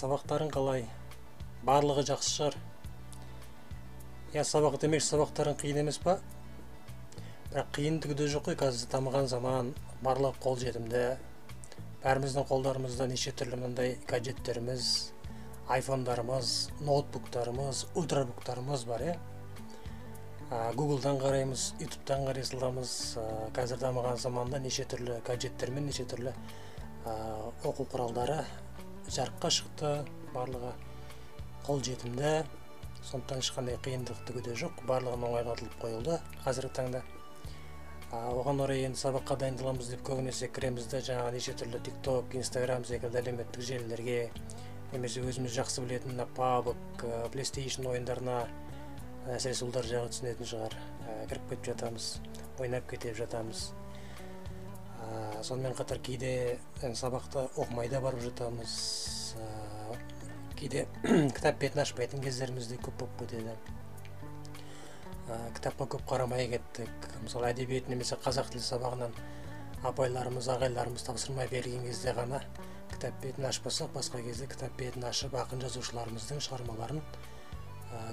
Сабақтарың қалай? Барлығы жақсы шығар. Сабақ демек сабақтарың қиын емес па? Бірақ қиындығы да жоқ қой, қазір дамыған заман, барлығы қол жетімді. Бәріміздің қолдарымызда неше түрлі мындай гаджеттеріміз, айфондарымыз, ноутбуктарымыз, ультрабуктарымыз бар, Google'дан қараймыз, YouTube'дан қарай саламыз. Қазір дамыған заманда неше түрлі гаджеттер мен неше түрлі оқу құралдары жарыққа шықты, барлығы қол жетімді. Сондықтан ешқандай қиындығы да жоқ, барлығын оңайлатылып қойылды қазіргі таңда. Оған орай енді сабаққа дайындаламыз деп көбінесе кіреміз де жаңағы неше түрлі TikTok, Instagram секілді әлеуметтік желілерге, немесе өзіміз жақсы білетін PUBG, PlayStation ойындарына, әсіресе ұлдар жағы түсінетін шығар, кіріп кетіп жатамыз, ойнап кетіп жатамыз. Сонымен қатар кейде сабақты оқымай да барып жатамыз, кейде кітап бетін ашпайтын кездеріміз де көп болып кетеді. Кітапқа көп қарамай кеттік. Мысалы әдебиет немесе қазақ тілі сабағынан апайларымыз, ағайларымыз тапсырмай берген кезде ғана кітап бетін ашпасақ, басқа кезде кітап бетін ашып ақын жазушыларымыздың шығармаларын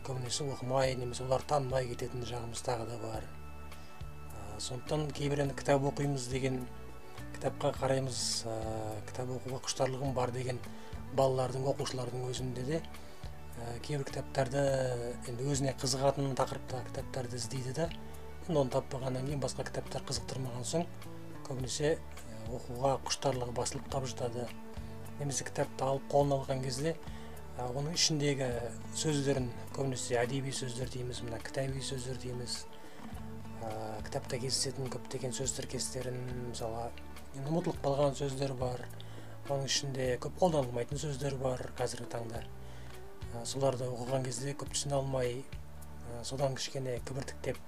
көбінесе оқымай, немесе олар танымай кететін жағымыз тағы да бар. Сондықтан кейбір кітап оқимыз деген, кітапқа қараймыз, кітап оқуға құштарлығым бар деген балалардың, оқушылардың өзінде де кейбір кітаптарды өзіне қызығатын тақырыпта кітаптарды іздейді да, оны таппағаннан кейін басқа кітаптар қызықтырмаған соң көбінесе оқуға құштарлығы басылып қалып жатады. Немесе кітапты алып қолына алған кезде оның ішіндегі сөздерін, көбінесе әдеби сөздер дейміз, мына кітаби сөздер дейміз, кітапта кездесетін көптеген сөз тіркестерін, мысалы ұмытылып қалған сөздер бар, оның ішінде көп қолданылмайтын сөздер бар қазіргі таңда. Соларды оқыған кезде көп түсіне алмай, содан кішкене кібіртіктеп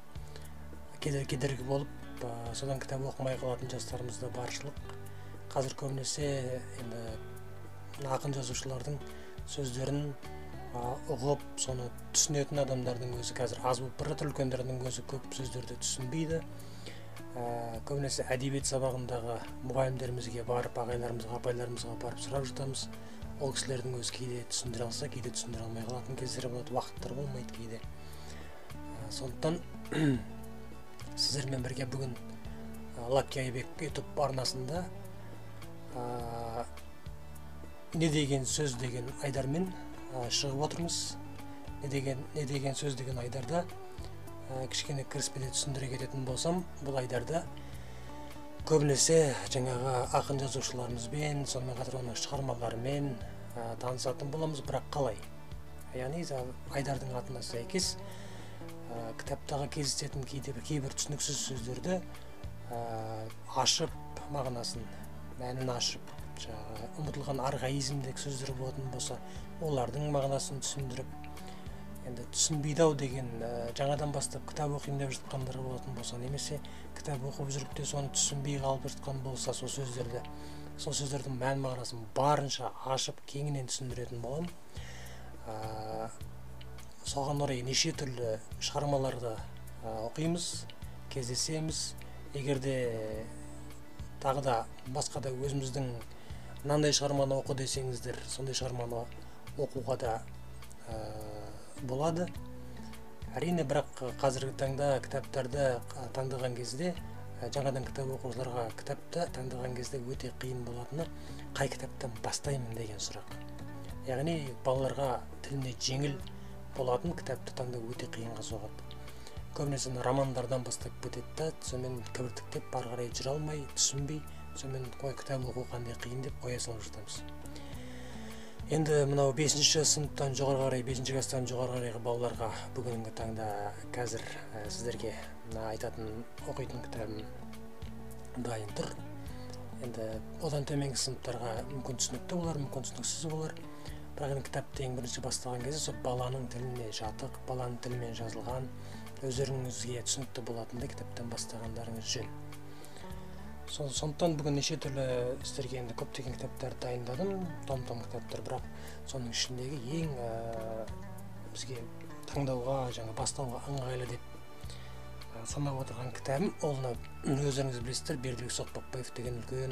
кедергі болып, содан кітап оқымай қалатын жастарымыз да баршылық. Қазір көбінесе ақын жазушылардың сөздерін ұғып, соны түсінетін адамдардың өзі қазір аз болып бара жатыр, үлкендердің өзі көп сөздерді түсінбейді. Көбінесе әдебиет сабағындағы мұғалімдерімізге барып, ағайларымызға, апайларымызға барып сұрап жатамыз. Ол кісілердің өзі кейде түсіндіре алса, кейде түсіндіре алмай қалатын кездері болады, уақыттар болмайды кейде. Сондықтан сіздермен бірге бүгін Лакки Айбек YouTube арнасында не деген сөз деген айдармен шығып отырмыз. Не деген сөз деген айдарда кішкене кіріспеде түсіндіре кететін болсам, бұл айдарда көбінесе жаңағы ақын жазушыларымызбен, сонымен қатар оның шығармаларымен танысатын боламыз, бірақ қалай? Яғни айдардың атына сәйкес кітаптағы кездесетін кейбір түсініксіз сөздерді ашып, мағынасын, мәнін ашып, ұмытылған архаизмдік сөздер болатын болса, олардың мағынасын түсіндіріп, енді түсінбейді-ау деген жаңадан бастап кітап оқимын деп жатқандар болатын болса, немесе кітап оқып жүріп те соны түсінбей қалып жатқан болса, сол сөздердің мән мағынасын барынша ашып, кеңінен түсіндіретін боламын. Соған орай неше түрлі шығармаларды оқимыз, кездесеміз. Егерде тағы да басқа да өзіміздің мынандай шығарманы оқы десеңіздер, сондай шығарманы оқуға да болады. Әрине, бірақ қазіргі таңда кітаптарды таңдаған кезде, жаңадан кітап оқушыларға кітапты таңдаған кезде өте қиын болатыны, қай кітаптан бастаймын деген сұрақ. Яғни балаларға тіліне жеңіл болатын кітапты таңдау өте қиынға соғады. Көбінесе романдардан бастап кетеді, сонымен кібіртіктеп ары қарай жүре алмай, түсінбей, сонымен кітап оқу қандай қиын деп қоя салып жатамыз. Енді мынау 5-ші сыныптан жоғары қарай, 5-ші класстан жоғары қарайғы балаларға бүгінгі таңда қазір сіздерге айтатын оқитын кітабым дайын тұр. Енді одан төменгі сыныптарға мүмкін түсінікті болар, мүмкін түсініксіз болар. Бірақ енді кітапты ең бірінші бастаған кезде сол баланың тіліне жатық, баланың тілімен жазылған, өздеріңізге түсінікті болатындай кітаптан бастағандарыңыз жөн. Сондықтан бүгін неше түрлі сіздерге енді көптеген кітаптар дайындадым, том-том кітаптар, бірақ соның ішіндегі ең бізге таңдауға, бастауға ыңғайлы деп санап отырған кітабым, ол өздеріңіз білесіздер, Бердібек Соқпақбаев деген үлкен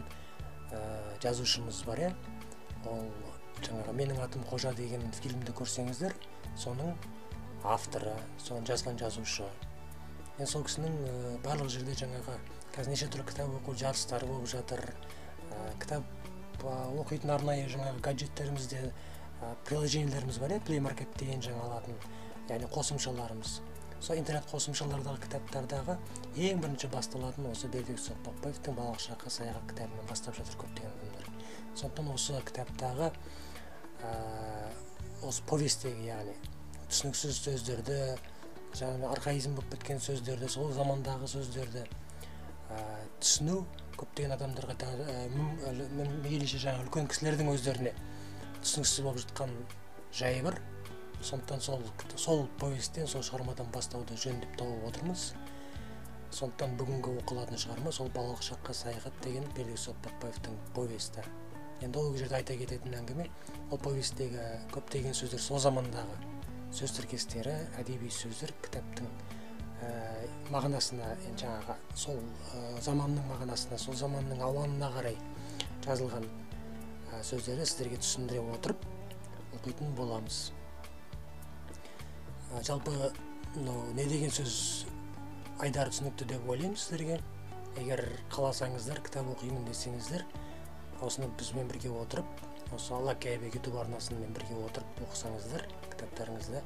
жазушымыз бар. Ол жаңағы менің атым Қожа деген фильмді көрсеңіздер, соның авторы, соны жазған жазушы. Сол кісінің барлық жерде жаңағы қазір неше түрлі кітап оқу жарыстары болып жатыр. Кітап оқитын арнайы жаңағы гаджеттерімізде приложениелеріміз бар, Play Market деген жаңа алатын, яғни қосымшаларымыз. Сол интернет қосымшалардағы кітаптардағы ең бірінші басталатын осы Бердібек Соқпақбаевтың «Балалық шаққа саяхат» кітабынан бастап жатыр көптеген адамдар. Сондықтан осы кітаптағы осы повестегі, яғни түсініксіз сөздерді, жаңағы архаизм болып кеткен сөздерді, сол замандағы сөздерді түсіну көптеген адамдарға мейлінше жаңағы үлкен кісілердің өздеріне түсініксіз болып жатқан жайы бар. Сондықтан сол повесттен, сол шығармадан бастауды жөн деп тауып отырмыз. Сондықтан бүгінгі оқылатын шығарма сол «Балалық шаққа саяхат» деген Бердібек Соқпақбаевтың повесті. Енді ол жерде айта кететін әңгіме, ол повесттегі көптеген сөздер сол замандағы сөз тіркестері, әдеби сөздер кітаптың мағынасына, жаңағы сол заманның мағынасына, сол заманның ауанына қарай жазылған сөздерді сіздерге түсіндіре отырып оқитын боламыз. Жалпы не деген сөз айдары түсінікті деп ойлаймын сіздерге. Егер қаласаңыздар, кітап оқимын десеңіздер, осыны бізбен бірге отырып, осы Алла Кәйбек YouTube арнасымен бірге отырып оқысаңыздар, кітаптарыңызды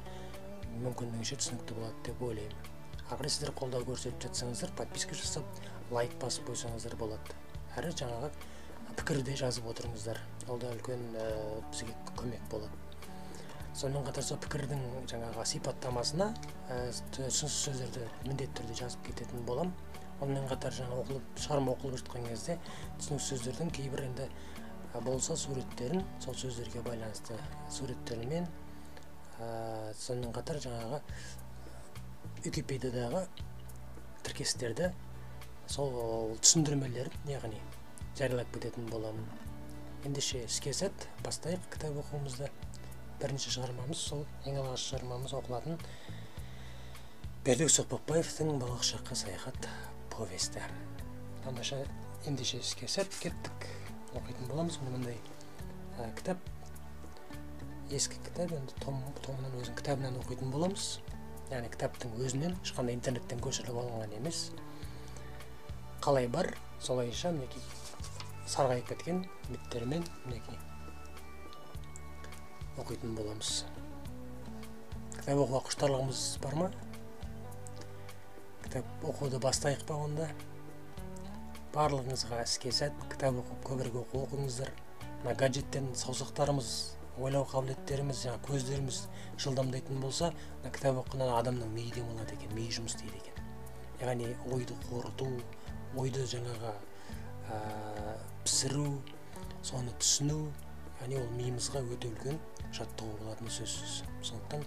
мүмкіндігінше түсінікті болады деп ойлаймын. Ағыр сіздер қолдау көрсетіп жатсаңыздар, подписка жасап, лайк басып қойсаңыздар болады. Әрі жаңағы пікірде жазып отырыңыздар. Ол да үлкен бізге көмек болады. Сонымен қатар сол пікірдің жаңағы сипаттамасына түсініксіз сөздерді міндетті түрде жазып кететін болам. Онымен қатар жаңа шығарма оқылып жатқан кезде түсініксіз сөздердің кейбір енді болса суреттерін, сол сөздерге байланысты суреттермен, сонымен қатар жаңағы Википедиядағы тіркестерді сол түсіндірмелерін, яғни жариялап кететін боламын. Ендеше іске сәт бастайық кітап оқуымызды. Бірінші шығармамыз, сол ең алғашқы шығармамыз оқылатын Бердібек Соқпақбаевтың «Балалық шаққа саяхат» повесті. Ондаша ендеше іске сәт кеттік, оқитын боламыз. Мынандай кітап, ескі кітап, енді томынан өзінің кітабынан оқитын боламыз. Яғни кітаптың өзінен, ешқандай интернеттен көшіріліп алынған емес. Қалай бар, солайша мінекей сарғайып кеткен беттерімен мінекей оқитын боламыз. Кітап оқуға құштарлығымыз бар ма? Кітап оқуды бастайық па онда? Барлығыңызға іске сәт, кітап оқып, көбірек оқыңыздар. Мына гаджеттен саусақтарымыз, ойлау қабілеттеріміз, көздеріміз жылдамдайтын болса, кітап оқығанда адамның миы демалады екен, миы жұмыс істейді екен. Яғни ойды қорыту, ойды жаңағы пісіру, соны түсіну, яғни ол миымызға өте үлкен жаттығу болатын сөзсіз. Сондықтан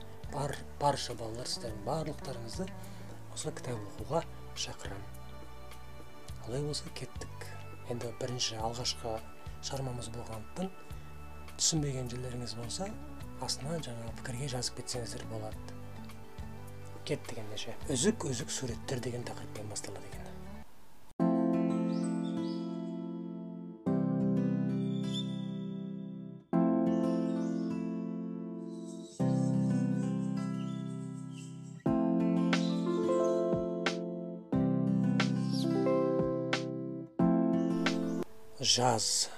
барша балалар, сіздердің барлықтарыңызды осы кітап оқуға шақырамын. Олай болса кеттік. Енді бірінші алғашқы шығармамыз болғандықтан түсінбеген жерлеріңіз болса, астына жаңа пікірге жазып кетсеңіздер болады. Кеттік ендеше. Үзік суреттер деген тақырыппен басталады екен. Жаз,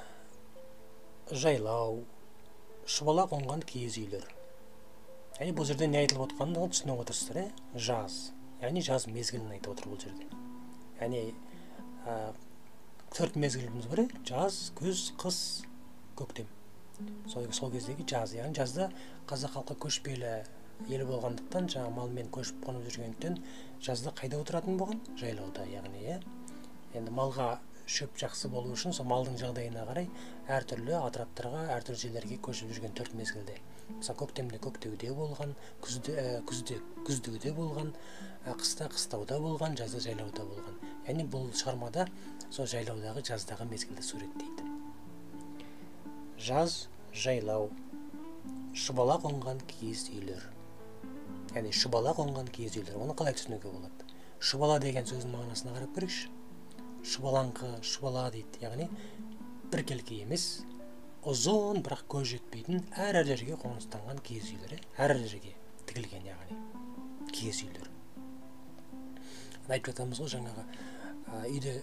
жайлау, шұбала қонған киіз үйлер. Яғни бұл жерде не айтылып отқанын түсініп отырсыздар, жаз. Яғни жаз мезгілін айтып отыр бұл жерде. Яғни 4 мезгіліміз бар, жаз, күз, қыс, көктем. Сол кездегі жаз. Яғни жазда қазақ халқы көшпелі ел болғандықтан, жаңа малмен көшіп қонып жүргендіктен, жазда қайда отыратын болған? Жайлауда, яғни. Енді малға шөп жақсы болу үшін, сол малдың жағдайына қарай әртүрлі атыраптарға, әртүрлі жерлерге көшіп жүрген 4 мезгілде. Мысалы, көктемде көктеуде болған, күзде күздеуде болған, қыста қыстауда болған, жазда жайлауда болған. Яғни бұл шығармада сол жайлаудағы, жаздағы мезгілді суреттейді. Жаз, жайлау, шұбала қонған киіз үйлер. Яғни шұбала қонған киіз үйлер. Оны қалай түсінуге болады? Шұбала деген сөздің мағынасына қарап көрейікші. Шұбалаңқы, шұбала дейді, яғни біркелкі емес, ұзын бірақ көз жетпейтін әр жерге қоныстанған киіз үйлер, әр жерге тігілген, яғни киіз үйлер. Айтып жатамыз ғой, жаңағы үйде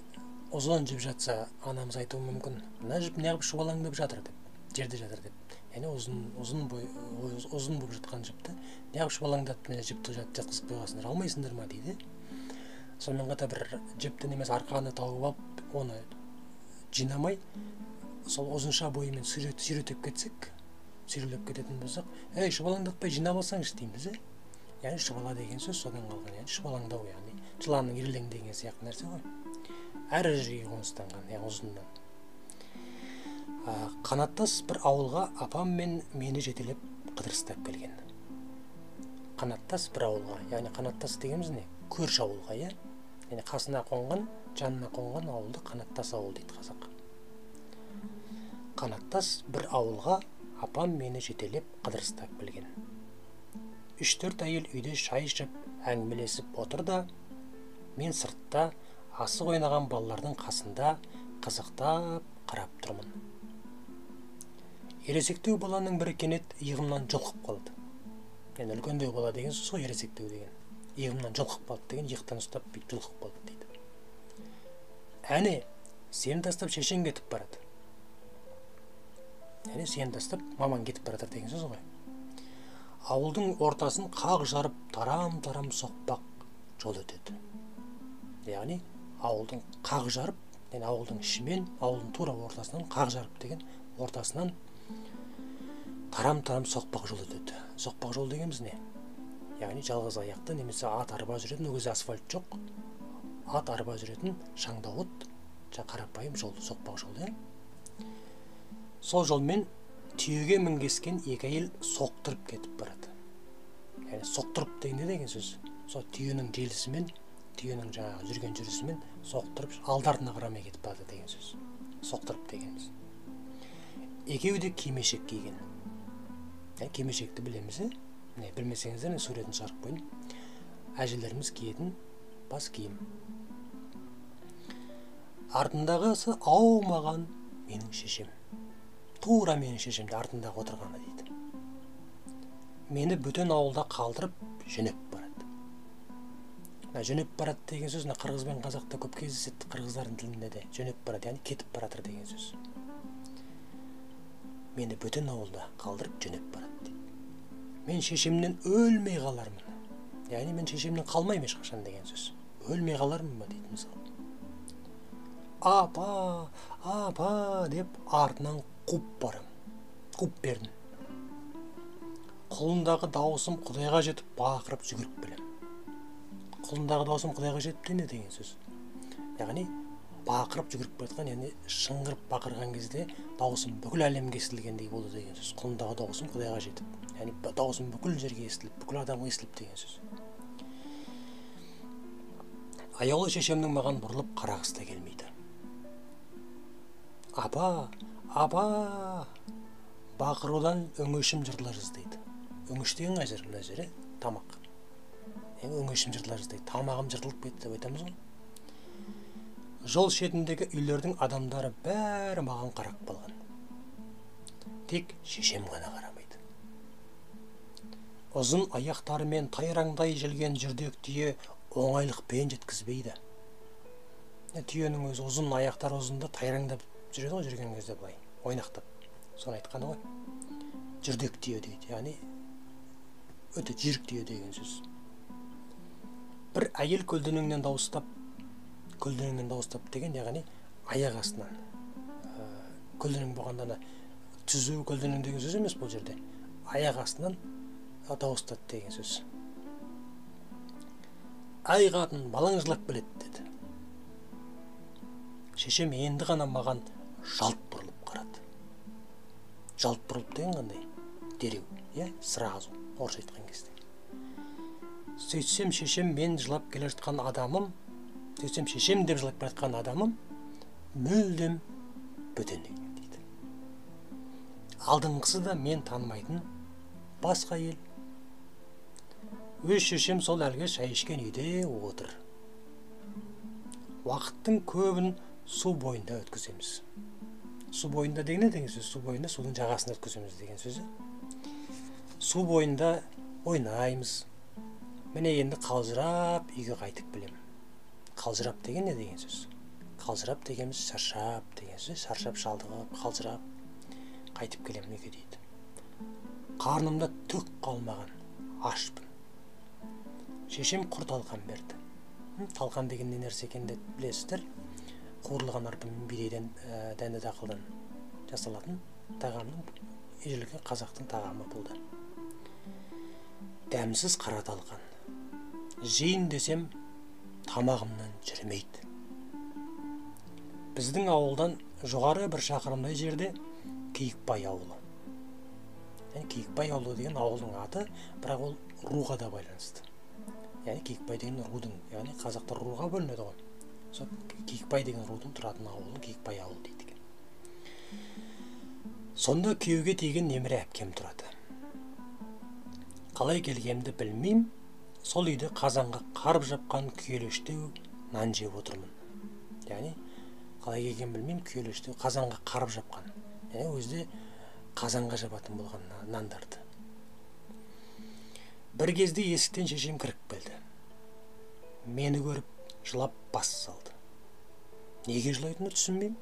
ұзын жіп жатса, анамыз айтуы мүмкін, мына жіп неғып шұбалаңдап жатыр деп, жерде жатыр деп. Яғни ұзын болып жатқан жіпті неғып шұбалаңдатып міне жіпті жатқызып қойғансыңдар, алмайсыңдар ма дейді. Сонымен қатар бір жіпті немесе арқаны тауып алып, оны жинамай, сол ұзынша бойымен сүйретіп кетсек, сүйрелеп кететін болсақ, ей, шұбалаңдатпай жинап алсаңыз дейміз. Яғни шұбала деген сөз содан қалған, яғни шұбалаңдау, яғни жыланның ирлең деген сияқты нәрсе ғой. Әр жерге қоныстанған, яғни ұзыннан. Қанаттас бір ауылға апам мен мені жетелеп қыдырыстап келген. Қанаттас бір ауылға, яғни қанаттас дегеніміз не? Көрші ауылға, иә? Яғни қасына қонған, жанына қонған ауылды қанаттас ауыл дейді қазақ. Қанаттас бір ауылға апам мені жетелеп қыдырыстап келген. 3-4 әйел үйде шай ішіп, әңгімелесіп отыр да, мен сыртта асық ойнаған балалардың қасында қызықтап қарап тұрмын. Ересектеу баланың бірі кенет иығымнан жұлқып қалды. Енді үлкендеу бала деген сөз ғой, ересектеу деген. Иығымнан жұлқып қалды деген, иықтан ұстап бүйтіп жұлқып қалды дейді. Әне, сені тастап шешең кетіп барады. Яғни сені тастап мамаң кетіп баратыр деген сөз ғой. Ауылдың ортасын қақ жарып тарам-тарам соқпақ жол өтеді. Яғни ауылдың қақ жарып, яғни ауылдың ішімен, ауылдың тура ортасынан қақ жарып деген ортасынан тарам-тарам соқпақ жол өтеді. Соқпақ жол дегеніміз не? Яғни жалғыз аяқты немесе ат арба жүретін, ол кезде асфальт жоқ. Ат арба жүретін шаңдауыт, қарапайым жол, соқпақ жол, иә? Сол жолмен түйеге мінгескен екі әйел соқтырып кетіп барады. Яғни соқтырып деген не деген сөз? Сол түйенің желісімен, түйенің жаңағы жүрген жүрісімен соқтырып алдарына қарамай кетіп барады деген сөз. Соқтырып дегеніміз. Екеуі де кимешек киген. Кимешекті білеміз, не білмесеңіздер, суретін шығарып қойын. Әжелеріміз киетін бас киім. Артындағысы аумаған менің шешем. Тура менің шешемде артындағы отырғаны дейді. Мені бөтен ауылда қалдырып жөнеп барады. Жөнеп барады деген сөз қырғыз бен қазақта көп кездеседі, қырғыздардың тілінде де жөнеп барады, яғни кетіп баратыр деген сөз. Мені бөтен ауылда қалдырып жөнеп барады дейді. Мен шешемнен өлмей қалармын. Яғни мен шешемнен қалмаймын ешқашан деген сөз. Өлмей қалармын ба дейді мысалы. Апа, апа деп артынан қуып барам. Қуып бердім. Құлындағы дауысым Құдайға жетіп бақырып жүгіріп келем. Құлындағы дауысым Құдайға жетіп не деген сөз. Яғни бақырып жүгіріп кеткен, яғни шыңғырып бақырған кезде дауысым бүкіл әлемге естілгендей болды деген сөз. Құлындағы дауысым Құдайға жетіп. Яғни дауысым бүкіл жерге естіліп, бүкіл адамға естіліп деген сөз. Аяулы шешемнің маған бұрылып қарағысы да келмейді. Апа, апа, бақырудан өңешім жыртыла жаздайды. Өңеш деген қай жер? Мына жері тамақ. Өңешім жыртыла жаздайды. Тамағым жыртылып кетті деп айтамыз ғой. Жол шетіндегі үйлердің адамдары бәрі маған қарап қалған. Тек шешем ғана қарамайды. Ұзын аяқтарымен тайраңдай желген жүрдек түйе оңайлықпен жеткізбейді. Түйенің өзі ұзын, аяқтары ұзында тайраңдап жүреді ғой, жүрген кезде былай ойнақтап. Соны айтқаны ғой. Жүрдек түйе дейді, яғни өте жүйрік түйе деген сөз. Бір әйел көлденеңнен дауыстап деген, яғни аяқ астынан. Көлденең болғанда түзу көлденең деген сөз емес бұл жерде. Аяқ астынан дауыстады деген сөз. Ай қатын, балаң жылап келеді деді. Шешем енді ғана маған жалт бұрылып қарады. Жалт бұрылып деген қандай? Дереу, сразу, орысша айтқан кезде. Сөйтсем шешем мен жылап келе жатқан адамым, сөйтсем шешем деп жылап келе жатқан адамым мүлдем бөтен дейді. Алдыңғысы да мен танымайтын басқа ел. Өз шешем сол әлгі шай ішкен үйде отыр. Уақыттың көбін су бойында өткіземіз. Су бойында деген не деген сөз? Су бойында судың жағасын өткіземіз деген сөзі. Су бойында ойнаймыз. Міне енді қалжырап үйге қайтып келемін. Қалжырап деген не деген сөз? Қалжырап дегеніміз шаршап деген сөз. Шаршап шалдығып, қалжырап қайтып келемін үйге дейді. Қарнымда түк қалмаған, ашпын. Шешем құр талқан берді. Талқан деген не нәрсе екенін білесіздер. Қуырылған арпа мен бидайдан, дәнді дақылдан жасалатын тағамның ежелгі қазақтың тағамы болды. Дәмсіз қара талқан. Жейін десем, тамағымнан жүрмейді. Біздің ауылдан жоғары бір шақырымдай жерде Киікбай ауылы. Киікбай ауылы деген ауылдың аты, бірақ ол руға да байланысты. Киікбай деген рудың, қазақтар руға бөлінеді ғой. Сол Киікбай деген рудың тұратын ауылын Киікбай ауылы дейді екен. Сонда күйеуге тиген немере әпкем тұрады. Қалай келгенімді білмеймін, сол үйде қазанға қарып жапқан күйелештеу нан жеп отырмын. Қалай келгенін білмеймін, күйелештеу қазанға қарып жапқан. Өзде қазанға жабатын болған нандарды. Бір кезде есіктен шешем кіріп келді. Мені көріп, жылап бас салды. Неге жылайтынын түсінбеймін.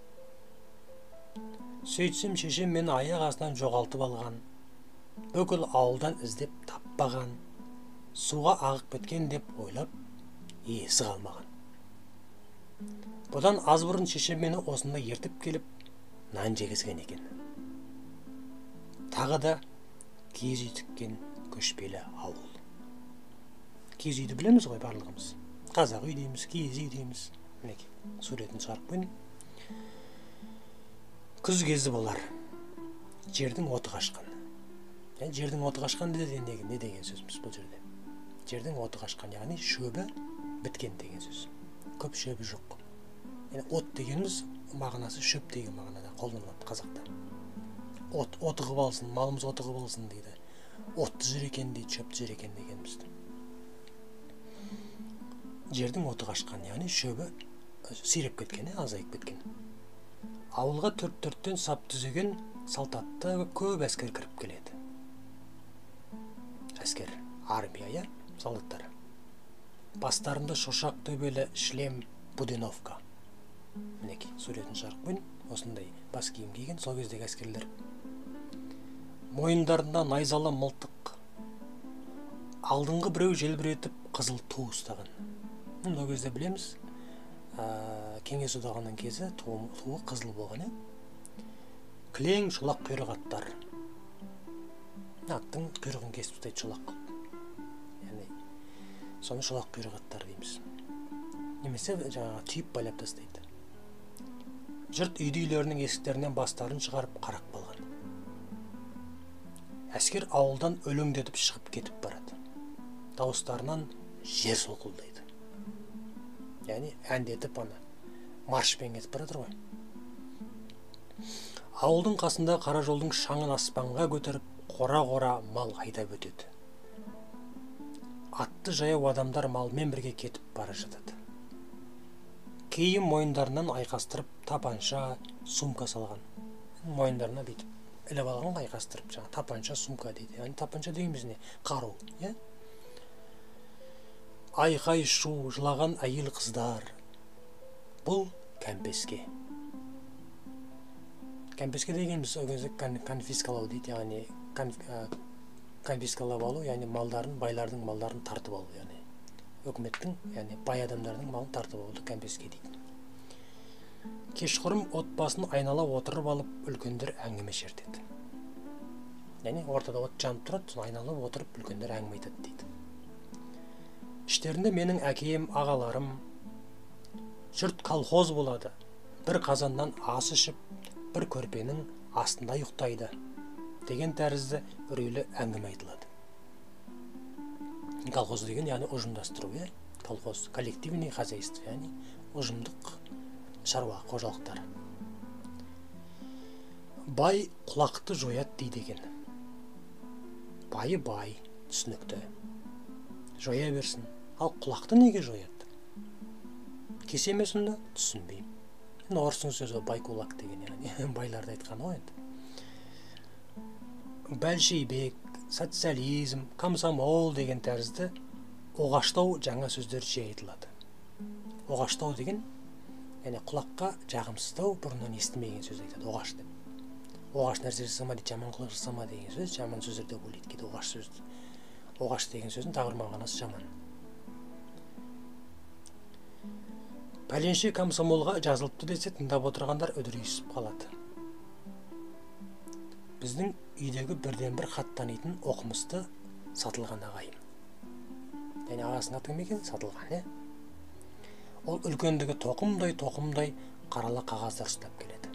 Сөйтсем, шешем мені аяқ астынан жоғалтып алған, бүкіл ауылдан іздеп таппаған, суға ағып кеткен деп ойлап, есі қалмаған. Бұдан аз бұрын шешем мені осында ертіп келіп, нан жегізген екен. Тағы да киіз үй тіккен көшпелі ауыл. Киіз үйді білеміз ғой барлығымыз. Қазақ үй дейміз, киіз үй дейміз. Мінекей, суретін шығарып қойын. Күз кезі болар. Жердің оты қашқан. Жердің оты қашқан не деген сөзіміз бұл жерде? Жердің оты қашқан, яғни шөбі біткен деген сөз. Көп шөбі жоқ. От дегеніміз мағынасы шөп деген мағынада қолданылады қазақта. Отығып алсын, малымыз отығып алсын дейді. Отты жүр екен дейді, шөпті жүр екен дегенімізді. Жердің оты қашқан, яғни шөбі сиреп кеткен, азайып кеткен. Ауылға төрт-төрттен сап түзеген салтатты көп әскер кіріп келеді. Әскер, армия, солдаттар. Бастарында шошақ төбелі шлем буденовка. Мінекей, суретін шығарып қойын. Осындай бас киім киген сол кездегі әскерлер. Мойындарында найзалы мылтық. Алдыңғы біреу желбіретіп қызыл ту ұстаған. Ол кезде білеміз, Кеңес одағының кезі туы қызыл болған. Кілең шолақ құйрық аттар. Аттың құйрығын кесіп тастайды шолақ қылып. Соны шолақ құйрық аттар дейміз. Немесе түйіп байлап тастайды. Жұрт үйді-үйлерінің есіктерінен бастарын шығарып қарап қалған. Әскер ауылдан өлеңдетіп шығып кетіп барады. Дауыстарынан жер солқылдайды. Әндетіп маршпен кетіп барады ғой. Ауылдың қасында қара жолдың шаңын аспанға көтеріп, қора-қора мал айдап өтеді. Атты жаяу адамдар малмен бірге кетіп бара жатады. Кейін мойындарынан айқастырып, тапанша, сумка салған. Мойындарына бүйтіп іліп алған айқастырып, тапанша, сумка дейді. Тапанша дегеніміз не? Қару, Айқай шу жылаған әйел қыздар. Бұл кәмпеске. Кәмпеске дегеніміз конфискалау дейді, конфискалап алу, малдарын, байлардың малдарын тартып алу, өкіметтің, бай адамдардың малын тартып алуды кәмпеске дейді. Кешқұрым отбасын айнала отырып алып, үлкендер әңгіме шертеді. Ортада от жанып тұрады, соны айналып отырып, үлкендер әңгіме айтады дейді. Іштерінде менің әкем, ағаларым, жұрт колхоз болады. Бір қазаннан ас ішіп, бір көрпенің астында ұйықтайды. Деген тәрізді үрейлі әңгіме айтылады. Колхоз деген, ұжымдастыру, колхоз, коллективный хозяйство, ұжымдық шаруа, қожалықтар. Бай құлақты жоят дейді екен. Бай, түсінікті. Жоя берсін. Ал құлақты неге жояды? Кесе ме сонда? Түсінбеймін. орыстың сөзі байкулак деген, яғни байларды айтқаны ғой енді. Большевик, социализм, комсомол деген тәрізді оғаштау жаңа сөздер жиі айтылады. Оғаштау деген, яғни құлаққа жағымсыздау, бұрыннан естімеген сөз айтады, оғаш деп. Оғаш нәрсе жасама дейді, жаман қылық жасама деген сөз, жаман сөздер деп ойлайды кейде оғаш сөзді. Оғаш деген сөздің тағы бір мағынасы жаман. Пәленше комсомолға жазылыпты десе, тыңдап отырғандар үдірейісіп қалады. Біздің үйдегі бірден бір хат танитын оқымысты Сатылған ағайым. Яғни ағасының аты кім екен? Сатылған, Ол үлкендігі тоқымдай қаралы қағаздар ұстап келеді.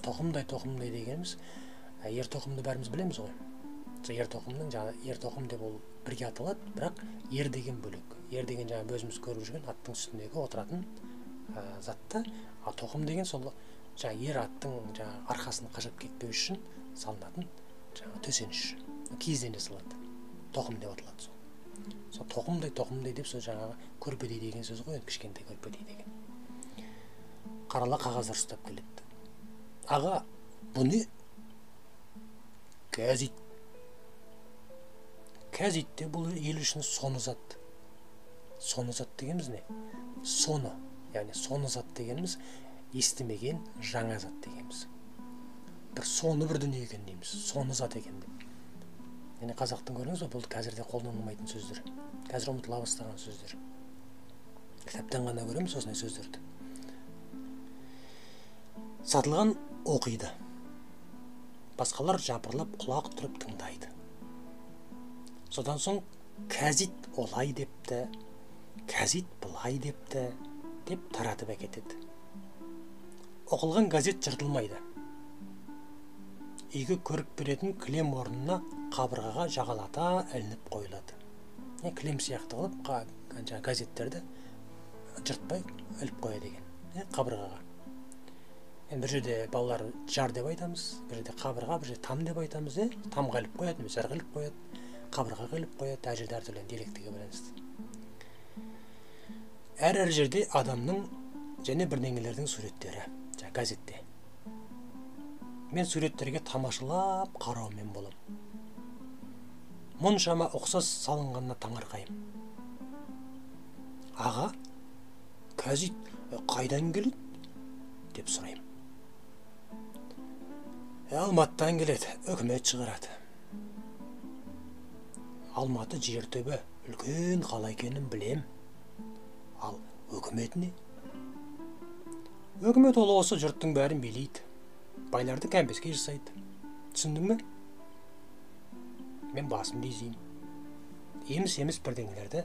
Тоқымдай дегеніміз, ер тоқымды бәріміз білеміз ғой. Ер тоқым деп ол бірге аталады, бірақ ер деген бөлек. Ер деген жаңа өзіміз көріп жүрген аттың үстіндегі отыратын затта, а тоқым деген сол жаңа ер аттың жаңа арқасын қажап кетпеу үшін салынатын жаңа төсеніш. Киізден жасалады. Тоқым деп аталады сол. Сол тоқымдай деп сол жаңағы көрпедей деген сөз ғой, кішкентай көрпедей деген. Қаралы қағаздар ұстап келеді. Аға, бұл не? Газет. Газетте бұл ел үшін соны зат. Соны зат дегеніміз не? Соны, яғни соны зат дегеніміз естімеген жаңа зат дегеніміз. Бір соны бір дүние екен дейміз, соны зат екен деп. Яғни қазақтың көріңіз бе, бұл қазірде қолданылмайтын сөздер. Қазір ұмытыла бастаған сөздер. Кітаптан ғана көреміз осындай сөздерді. Сатылған оқиды. Басқалар жапырлап құлақ тұрып тыңдайды. Содан соң кәзит олай депті, кәзит бұлай депті, деп таратып әкетеді. Оқылған газет жыртылмайды. Үйге көрік беретін кілем орнына қабырғаға жағалата ілініп қойылады. Кілем сияқты қылып газеттерді жыртпай іліп қояды екен, қабырғаға. Бір жерде балалар жар деп айтамыз, бір жерде қабырға, бір жерде там деп айтамыз, тамға іліп қояды, жарға іліп қояды, қабырғаға іліп қояды, әр жерде әртүрлі диалектіге байланысты. Әр жерде адамның және бірдеңелердің суреттері, газетте. Мен суреттерге тамашалап қараумен болам. Мұншама ұқсас салынғанына таңырқайым. Аға, газет қайдан келеді? Деп сұрайым. Алматыдан келеді, үкімет шығарады. Алматы жер төбе, үлкен қала екенін білем. Ал үкімет не? Үкімет ол осы жұрттың бәрін билейді. Байларды кәмпеске жасайды. Түсіндің бе? Мен басымды изеймін. Еміс-еміс бірдеңелерді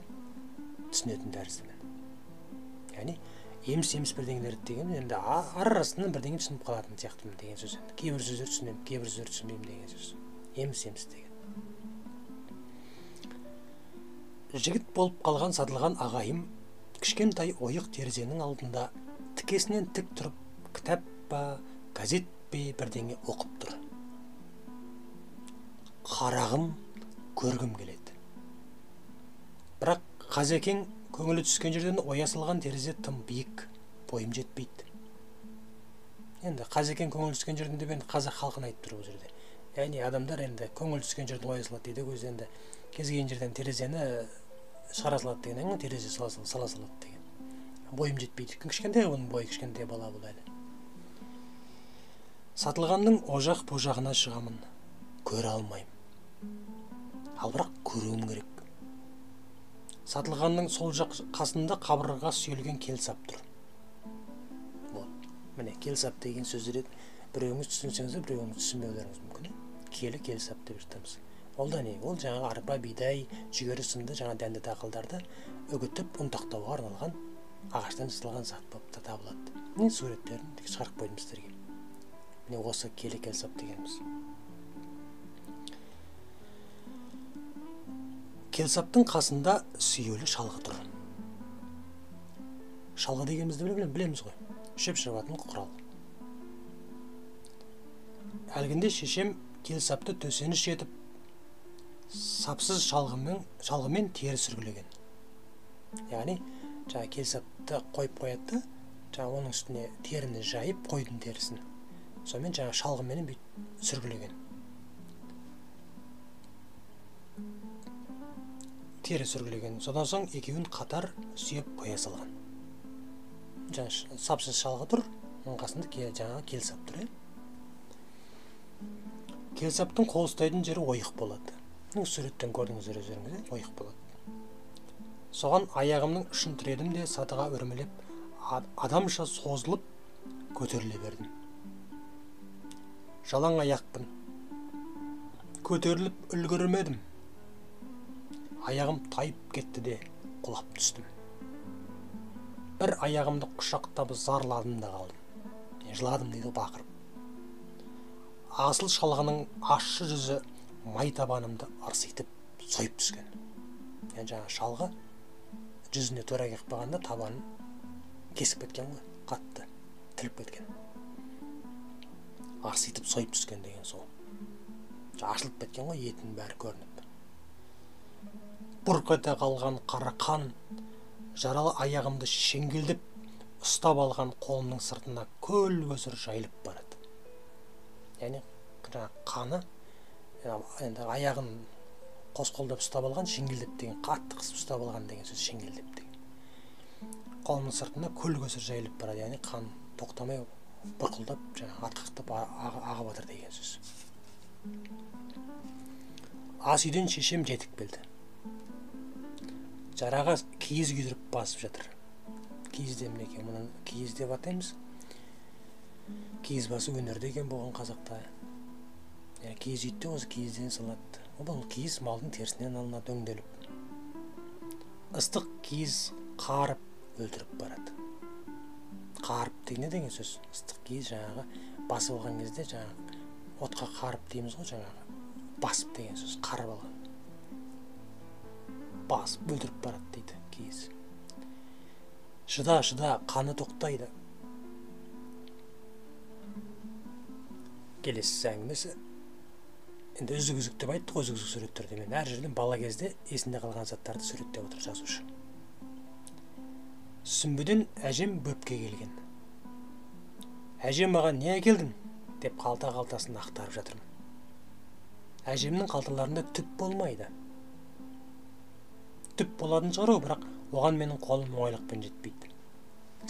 түсінетін тәріздімін. Яғни, еміс-еміс бірдеңелерді деген, енді арасынан бірдеңе түсініп қалатын сияқтымын деген сөз. Кейбір сөздер түсінемін, кейбір сөздер түсінбеймін деген сөз. Еміс-еміс деген. Жігіт болып қалған Сатылған ағайым кішкентай ойық терезенің алдында тікесінен тік тұрып, кітап па, газет пе бірдеңе оқып тұр. Қарағым, көргім келеді. Бірақ Қазекең көңілі түскен жерден оясылған терезе тым биік, бойым жетпейді. Енді Қазекең көңілі түскен жерден деп енді қазақ халқын айтып тұр бұл жерде. Яғни адамдар енді көңілі түскен жерден оясылады дейді, өзі енді кез келген жерден терезені шығара салады деген, терезе сала салады деген. Бойым жетпейді. Кішкентай оның бойы, кішкентай бала бұл әлі. Сатылғанның ожақ-пожағына шығамын, көре алмайым. Ал бірақ көруім керек. Сатылғанның сол жақ қасында қабырғаға сүйелген келсап тұр. Міне, келсап деген сөздер еді. Біреуіңіз түсінсеңіз, біреуіңіз түсінбеулеріңіз мүмкін. Келі келсап деп жатамыз. Ол да не? Ол жаңа арпа, бидай, жүгері сынды жаңа дәнді дақылдарды үгітіп ұнтақтауға арналған ағаштан жасалған зат болып табылады. Мен суреттерін шығарып қойдым сіздерге. Міне осы келі келсап дегеніміз. Келсаптың қасында сүйелі шалғы тұр. Шалғы дегенімізді білеміз ғой. Шөп шабатын құрал. Әлгінде шешем келсапты төсеніш етіп, сапсыз шалғымен тері сүргілеген. Яғни, келсапты қойып қояды, жаңа оның үстіне теріні жайып, қойдың терісін. Сонымен жаңа шалғыменен бүйтіп сүргілеген. Тері сүргілеген. Содан соң екеуін қатар сүйеп қоя салған. Жаңа сапсыз шалғы тұр, оның қасында жаңа келсап тұр. Келсаптың қол ұстайтын жері ойық болады. Суреттен көрдіңіздер өздеріңіз, ойық болады. Соған аяғымның ұшын тіредім де сатыға өрмелеп, адамша созылып көтеріле бердім. Жалаң аяқпын. Көтеріліп үлгермедім. Аяғым тайып кетті де құлап түстім. Бір аяғымды құшақтап зарладым да қалдым. Жыладым дейді бақырып. Асыл шалғының ащы жүзі май табанымды ырситып сойып түскен. Жаңа шалғы жүзіне тура келіп қалғанда табанын кесіп кеткен ғой, қатты тіліп кеткен. Арситып сойып түскен деген сол. Ашылып кеткен ғой, етінің бәрі көрініп. Бұрқ ете қалған қара қан жаралы аяғымды шеңгелдеп ұстап алған қолымның сыртына көл көсір жайылып барады. Яғни қаны аяғын қос қолдап ұстап алған, шеңгелдеп деген, қатты қысып ұстап алған деген сөз, шеңгелдеп деген. Қолымның сыртына көл көсір жайылып барады, яғни қан тоқтамай бұрқылдап, атқақтап ағып жатыр деген сөз. Ас үйден шешем жетіп келді. Жараға киіз күйдіріп басып жатыр. Киіз де мінеке, мұны киіз деп атаймыз. Киіз басы өнерде екен болған қазақта. Киіз үйтте осы киізден салады. Бұл киіз малдың терісінен алынады, өңделіп. Ыстық киіз қарып өлтіріп барады. Қарып деген не деген сөз? Ыстық киіз жаңағы басып алған кезде жаңағы отқа қарып дейміз ғой, жаңағы басып деген сөз, қарып алған. Басып өлтіріп барады дейді киіз. Шыда, қаны тоқтайды. Келесі әңгімесі. Енді үзік деп айттық, үзік суреттерде. Мен әр жерден бала кезде есінде қалған заттарды суреттеп отыр жазушы. Сүмбіден әжем бөпке келген. Әжем маған не әкелдің? Деп қалтасын ақтарып жатырмын. Әжемнің қалталарында түп болмайды. Түп болатын шығар, бірақ оған менің қолым оңайлықпен жетпейді.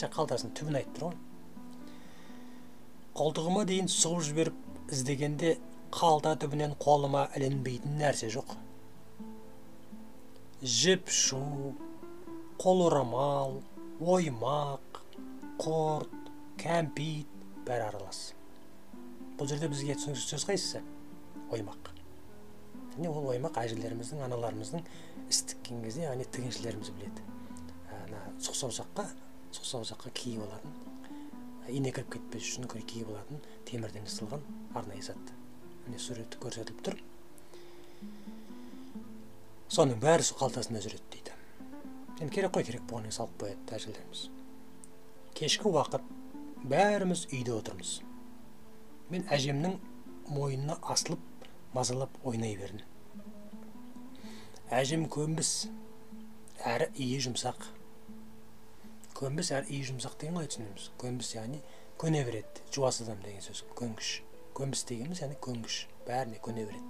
Қалтасының түбін айтып тұр ғой. Қолтығыма дейін сұғып жіберіп іздегенде қалта түбінен қолыма ілінбейтін нәрсе жоқ. Жіп-шу, қол орамал, оймақ, құрт, кәмпит бәрі аралас. Бұл жерде бізге түсініксіз сөз қайсысы? Оймақ. Ол оймақ әжелеріміздің, аналарымыздың істіккен кезде, тігіншілеріміз біледі. Сұқ киіп алатын, ине кіріп кетпес үшін киіп алатын темірден жасалған арнайы зат. Суреті көрсетіліп тұр. Соның бәрі қалтасында жүреді дейді. Керек болғанын салып қояды әжелеріміз. Кешкі уақыт бәріміз үйде отырмыз. Мен әжемнің мойнына асылып, мазалап ойнай бердім. Әжем көнбіс, әрі ие жұмсақ. Көнбіс, әрі ие жұмсақ деген қалай түсінеміз? Көнбіс, яғни көне береді, жуас адам деген сөз, көнгіш. Көнбіс дегеніміз, яғни көнгіш, бәріне көне береді.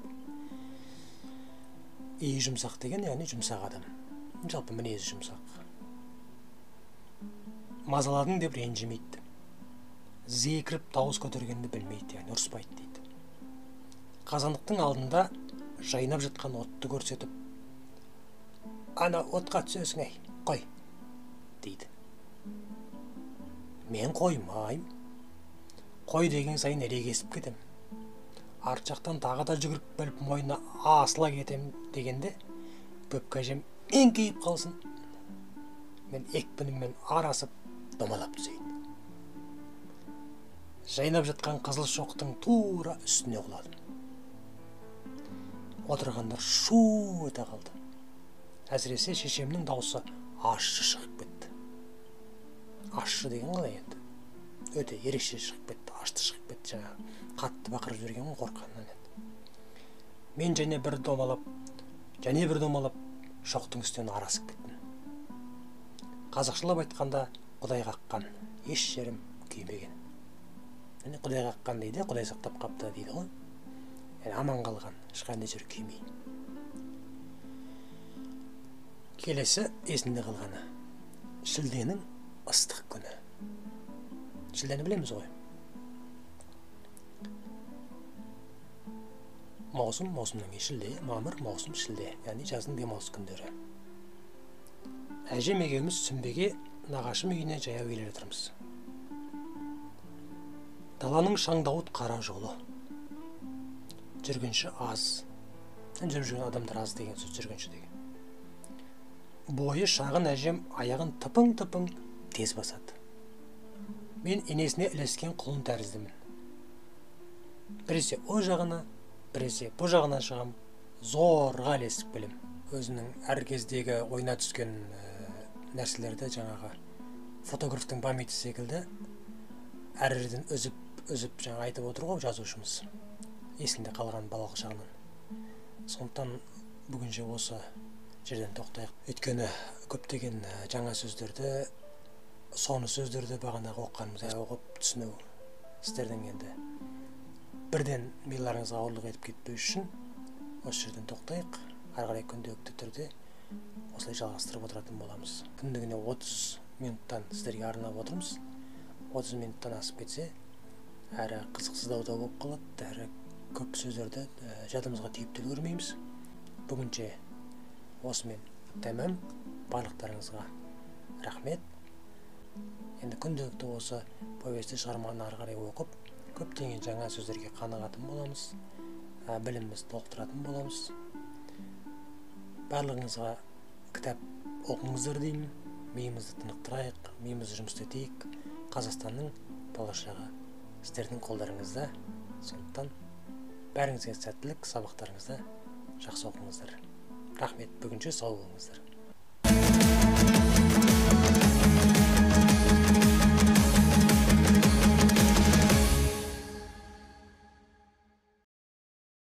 Ие жұмсақ деген, яғни жұмсақ адам. Жалпы мінезі жұмсақ. Мазаладың деп ренжімейді. Зекіріп дауыс көтергенді білмейді, яғни ұрыспайды дейді. Қазандықтың алдында жайнап жатқан отты көрсетіп, ана отқа түсесің әй, қой, дейді. Мен қоймайым. Қой деген сайын ерегесіп кетем. Арт жақтан тағы да жүгіріп біліп мойнына асыла кетем дегенде, бөпке әжем еңкейіп қалсын. Мен екпініммен арасып домалап түсейін. Жайнап жатқан қызыл шоқтың тура үстіне құладым. Отырғандар шу ете қалды. Әсіресе шешемнің дауысы ащы шығып кетті. Ащы деген қалай енді? Өте ерекше шығып кетті, ашты шығып кетті, жаңа қатты бақырып жүрген қорқаннан енді. Мен және бір домалап шоқтың үстінен арасып кеттім. Қазақшылап айтқанда Құдай қаққан, еш жерім күймеген. Яғни Құдай қаққан дейді, Құдай сақтап қапты дейді ғой. Яғни аман қалған, ешқандай жер күймей. Келесі есінде қалғаны. Шілденің ыстық күні. Шілдені білеміз ғой. Маусым, маусымның шілде, мамыр, маусым, шілде. Яғни жаздың демалыс күндері. Әжем екеуміз сүмбеге нағашым үйіне жаяу келе жатырмыз. Даланың шаңдауыт қара жолы. Жүргінші аз. Жүріп жүрген адамдар аз деген сөз, жүргінші деген. Бойы шағын әжем аяғын тыпың-тыпың тез басады. Мен енесіне ілескен құлын тәріздімін. Біресе о жағына, біресе бұ жағына шығам, зорға ілесіп білім. Өзінің әр кездегі ойна түскен нәрселерді жаңағы фотографтың памяті секілді әр жерден үзіп жаңа айтып отыр ғой жазушымыз. Есінде қалған балалық шағынан. Сондықтан бүгінше осы жерден тоқтайық. Өйткені көптеген жаңа сөздерді, соны сөздерді бағанағы оқығанымыз оқып түсіну сіздердің енді бірден миларыңызға ауырлық етіп кетпеу үшін осы жерден тоқтайық. Ары қарай күнделікті түрде осылай жалғастырып отыратын боламыз. Күндігіне 30 минуттан сіздерге арнап отырмыз. 30 минуттан асып кетсе, әрі қызықсыздау да болып қалады, әрі көп сөздерді жадымызға түйіп те үлгермейміз. Бүгінше осымен тәмам. Барлықтарыңызға рахмет. Енді күнделікті осы повесті шығарманы ары қарай оқып, көптеген жаңа сөздерге қанығатын боламыз. Білімімізді толықтыратын боламыз. Барлығыңызға кітап оқыңыздар деймін. Миымызды тынықтырайық, миымызды жұмыс етейік. Қазақстанның болашағы сіздердің қолдарыңызда. Сондықтан бәріңізге сәттілік, сабақтарыңызда жақсы оқыңыздар. Рахмет, бүгінше сау болыңыздар.